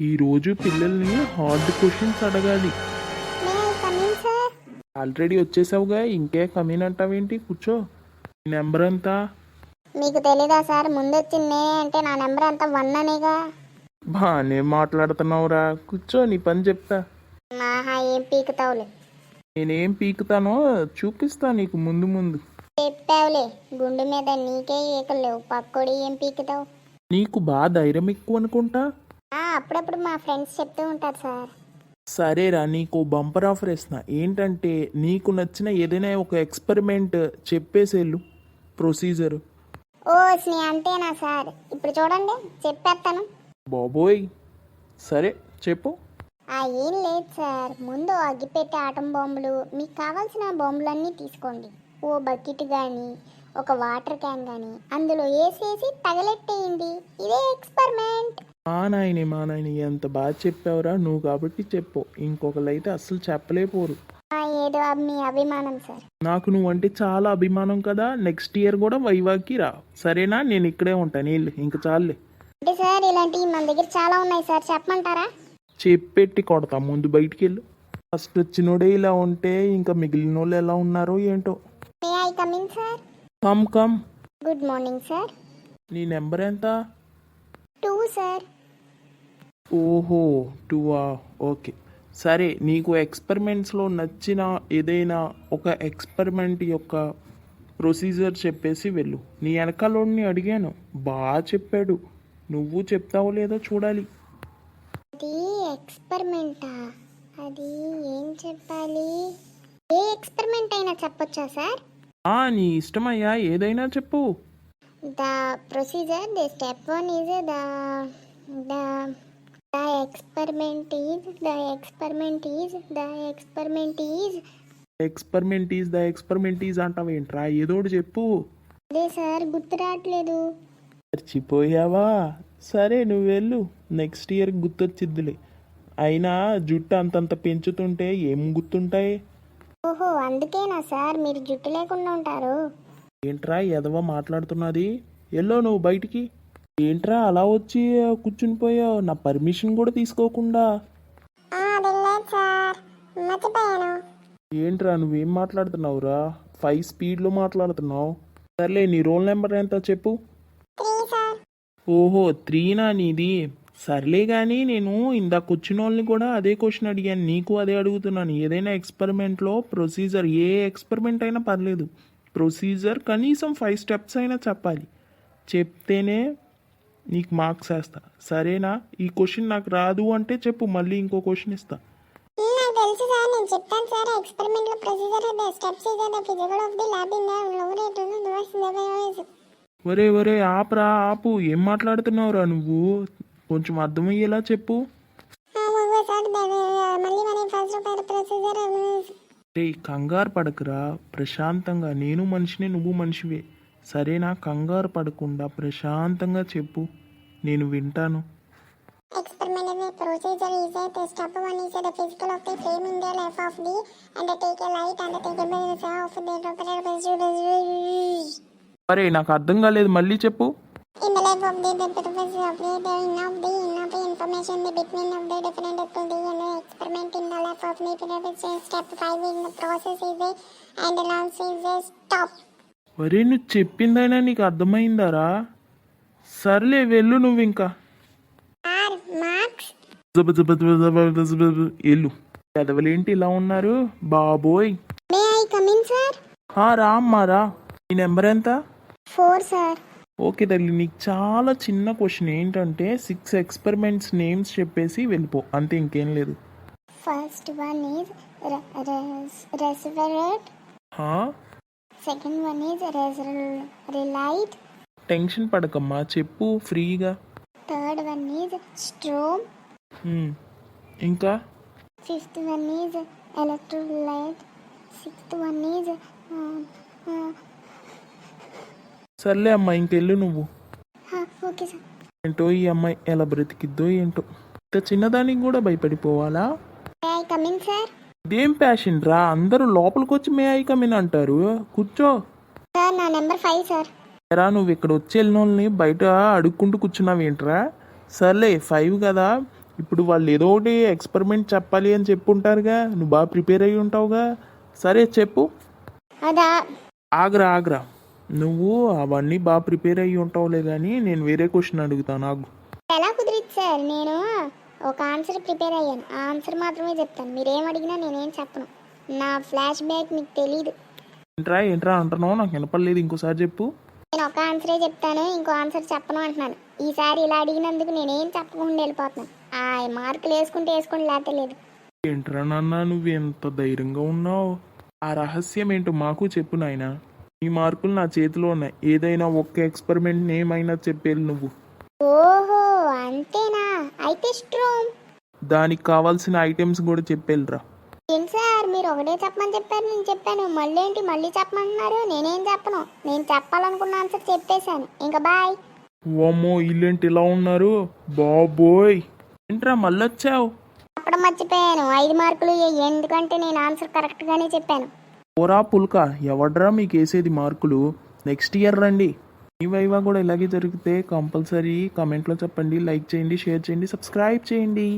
ఈరోజు పిల్లల్ని hard questions అడగాలి. May I come in sir? Already వచ్చేసావుగా, ఇంకే కమీన్ అంటావేంటి? కూర్చో. నీ నెంబర్ ఎంత? మీకు తెలీదా సార్? ముందొచ్చింది నేనే అంటే నా నెంబర్ అంతా 1 అనేగా. బానే మాట్లాడుతున్నావురా, కూర్చో, నీ పని చెప్తా. ఆహా, ఏం పీకుతావులే. నేనేం పీకుతానో చూపిస్తా నీకు ముందు ముందు. చెప్పావులే, గుండు మీద నీకే ఈకలు లేవు, పక్కోడి ఏం పీకుతావు? నీకు బాగా ధైర్యం ఎక్కువ అనుకుంటా. అప్పుడప్పుడు మా ఫ్రెండ్స్ చెప్తూ ఉంటారు సార్. సరేరా, నీకు బంపర్ ఆఫర్ ఇస్తున్నా. ఏంటంటే నీకు నచ్చిన ఏదైనా ఒక ఎక్స్పెరిమెంట్ చెప్పేసేళ్ళు ప్రొసీజర్. ఓ స్నే అంతేనా సార్? ఇప్పుడు చూడండి చెప్పేస్తాను. బాబోయ్, సరే చెప్పు. ఏం లేదు సార్, ముందు అగ్గిపెట్టి ఆటం బాంబులు, మీకు కావాల్సిన బాంబులన్నీ తీసుకోండి. ఓ బకెట్ కానీ ఒక వాటర్ క్యాన్ కానీ అందులో వేసేసి తగలెట్టేయండి. ఇదే ఎక్స్పెరిమెంట్. మా నాయని ఎంత బాగా చెప్పావురా నువ్వు, కాబట్టి చెప్పు. ఇంకొకళ్ళైతే అస్సలు చెప్పలేపోరు. ఏదో మీ అభిమానం సార్. నాకు నువ్వంటే చాలా అభిమానం కదా. నెక్స్ట్ ఇయర్ కూడా వైవాకి రా, సరేనా? నేను ఇక్కడే ఉంటాను, వెళ్ళు, ఇంక చాలులే. అంటే సార్ ఇలాంటివి మన దగ్గర చాలా ఉన్నాయి సార్, చెప్పమంటారా? చెప్పెట్టి కొడతా, ముందు బయటికి వెళ్ళు. ఫస్ట్ వచ్చినోడే ఇలా ఉంటే ఇంకా మిగిలిన వాళ్ళు ఎలా ఉన్నారో ఏంటో. May I coming sir? Come come. Good morning sir. నీ నెంబర్ ఎంత? 2 సార్. ఓహో, 2ఆ? ఓకే, సరే. నీకు ఎక్స్పెరిమెంట్స్లో నచ్చిన ఏదైనా ఒక ఎక్స్పెరిమెంట్ యొక్క ప్రొసీజర్ చెప్పేసి వెళ్ళు. నీ వెనకాలోని అడిగాను, బాగా చెప్పాడు. నువ్వు చెప్తావో లేదో చూడాలి. అది ఎక్స్పెరిమెంటా? అది ఏం చెప్పాలి? ఏ ఎక్స్పెరిమెంట్ అయినా చెప్పొచ్చా సార్? నీ ఇష్టమయ్యా, ఏదైనా చెప్పు. The procedure, the step 1 is the experiment is experiment is అంటావేంట్రా? ఏదోడు చెప్పు. అదే సార్, గుర్తు రావట్లేదు. మర్చిపోయావా? సరే నువ్వు వెళ్ళు, నెక్స్ట్ ఇయర్ గుర్తొచ్చిద్దిలే. అయినా జుట్టు అంతంత పెంచుతుంటే ఏం గుర్తుంటాయి? ఓహో, అందుకేనా సార్ మీరు జుట్టు లేకుండా ఉంటారు? ఏంట్రా ఎదవ మాట్లాడుతున్నది? ఎల్లో నువ్వు బయటికి. ఏంట్రా అలా వచ్చి కూర్చుని పోయావు, నా పర్మిషన్ కూడా తీసుకోకుండా? ఏంట్రా నువ్వేం మాట్లాడుతున్నావురా? 5 స్పీడ్లో మాట్లాడుతున్నావు. సర్లే, నీ రోల్ నెంబర్ ఎంత చెప్పు. ఓహో, 3నా నీది? సర్లే కానీ నేను ఇందాక వచ్చిన వాళ్ళని కూడా అదే క్వశ్చన్ అడిగాను, నీకు అదే అడుగుతున్నాను. ఏదైనా ఎక్స్పెరిమెంట్లో ప్రొసీజర్, ఏ ఎక్స్పెరిమెంట్ అయినా పర్లేదు, ప్రొసీజర్ కనీసం 5 స్టెప్స్ అయినా చెప్పాలి. చెప్తేనే నీకు మార్క్స్ వేస్తా, సరేనా? ఈ క్వశ్చన్ నాకు రాదు అంటే చెప్పు, మళ్ళీ ఇంకో క్వశ్చన్ ఇస్తా. నాకు తెలుసు సార్, నేను చెప్తాను సార్. ఎక్స్పెరిమెంట్ లో procedure the steps is the physical of the lab in the laboratory. ఒరే ఆపురా, ఆపు. ఏం మాట్లాడుతున్నావురా నువ్వు? కొంచెం అర్థమయ్యేలా చెప్పు. రే, కంగారు పడకురా, ప్రశాంతంగా. నేను మనిషినే, నువ్వు మనిషివే, సరేనా? కంగారు పడకుండా ప్రశాంతంగా చెప్పు, నేను వింటాను. Experiment is a procedure is that step 1 is the physical of the flame in the life of the undertake a light undertake a measure of the అరే నాకు అర్థం కాలేదు, మళ్ళీ చెప్పు. in the life of the purpose of the enough information the between of the different to the experiment in the life of the purpose step 5 in the process is a and announce is a stop. ఒరే నువ్వు చెప్పిందైనా నీకు అర్థమైందారా? సర్లే వెళ్ళు నువ్వు ఇంకా. ఎల్లు. చదవలేంటి ఇలా ఉన్నారు బాబోయ్. మే ఐ కమిన్ సార్? రా అమ్మా రా. నీ నెంబర్ ఎంత? 4 సార్. ఓకే తల్లి, నీకు చాలా చిన్న క్వశ్చన్. ఏంటంటే 6 ఎక్స్పెరిమెంట్స్ నేమ్స్ చెప్పేసి వెళ్ళిపో, అంతే, ఇంకేం లేదు. ఫస్ట్ వన్ ఈజ్ రెస్వెరేట్. Second one is relight. Tension పడకమ్మా, చెప్పు ఫ్రీగా. Third one is storm. ఇంకా fifth one is electrolyte. Sixth one is సర్లే అమ్మా, ఇంకెళ్ళు నువ్వు. Okay sir. ఏంటో ఈ అమ్మాయి ఎలా బ్రతికిద్దో ఏంటో, ఇంత చిన్నదానికి కూడా భయపడిపోవాలా? May I come in sir? ఇదేం ప్యాషన్ రా, అందరూ లోపలికి వచ్చి మే ఐ కమిన్ అంటారు. కూర్చో. సార్ నా నెంబర్ 5 సార్. రా, నువ్వు ఇక్కడ వచ్చి వెళ్ళిన వాళ్ళని బయట అడుక్కుంటూ కూర్చున్నావు ఏంట్రా? సర్లే 5 కదా, ఇప్పుడు వాళ్ళు ఏదో ఒకటి ఎక్స్పెరిమెంట్ చెప్పాలి అని చెప్పుంటారుగా, నువ్వు బాగా ప్రిపేర్ అయ్యి ఉంటావుగా. సరే చెప్పు. అదా ఆగ్రా నువ్వు అవన్నీ బాగా ప్రిపేర్ అయ్యి ఉంటావులే, కానీ నేను వేరే క్వశ్చన్ అడుగుతాను ఆగు. ఎలా కుదిరిద్ది సార్? నేను ఒక ఆన్సర్ ప్రిపేర్ అయ్యాను, ఆ ఆన్సర్ మాత్రమే చెప్తాను. మీరేం అడిగినా నేనేం చెప్పను. నా ఫ్లాష్ బ్యాక్ మీకు తెలీదు. ఏంట్రా అంటున్నావు, నాకు వినపడలేదు, ఇంకోసారి చెప్పు. నేను ఒక ఆన్సరే చెప్తాను, ఇంకో ఆన్సర్ చెప్పను అంటున్నాను. ఈసారి ఇలా అడిగినందుకు నేనేం చెప్పకుండా వెళ్ళిపోతున్నాను. ఆ మార్కులు వేసుకుంటే వేసుకోండి, లేకపోతే లేదు. ఏంట్రా నాన్న నువ్వు ఎంత ధైర్యంగా ఉన్నావు? ఆ రహస్యం ఏంటో మాకు చెప్పు నాయనా. ఈ మార్కులు నా చేతిలో ఉన్నాయి, ఏదైనా ఒక్క ఎక్స్పెరిమెంట్ నేమ్ అయినా చెప్పేది నువ్వు. ఓహో అంతేనా? అయితే స్ట్రోమ్. దానికి కావాల్సిన ఐటమ్స్ కూడా చెప్పేళ్ళరా. ఏంటి సార్, మీరు ఒకటే చెప్పమని చెప్పారు, నేను చెప్పాను. మళ్ళీ ఏంటి మళ్ళీ చెప్పమంటున్నారు? నేనేం చెప్పను. నేను చెప్పాలనుకున్న ఆన్సర్ చెప్పేశాను. ఇంకా బాయ్. ఓమ్మో ఇల్లేంటి ఇలా ఉన్నారు బాబోయ్. ఏంట్రా మళ్ళొచ్చావు? చెప్పడం మర్చిపోయాను, 5 మార్కులు ఎందుకంటే నేను ఆన్సర్ కరెక్ట్గానే చెప్పాను. పోరా పుల్క, ఎవడ్రా మీకు వేసేది మార్కులు? నెక్స్ట్ ఇయర్ రండి. ఈ వైవా కూడా ఇలాగే జరిగితే కంపల్సరీ కమెంట్లో చెప్పండి, లైక్ చేయండి, షేర్ చేయండి, సబ్స్క్రైబ్ చేయండి.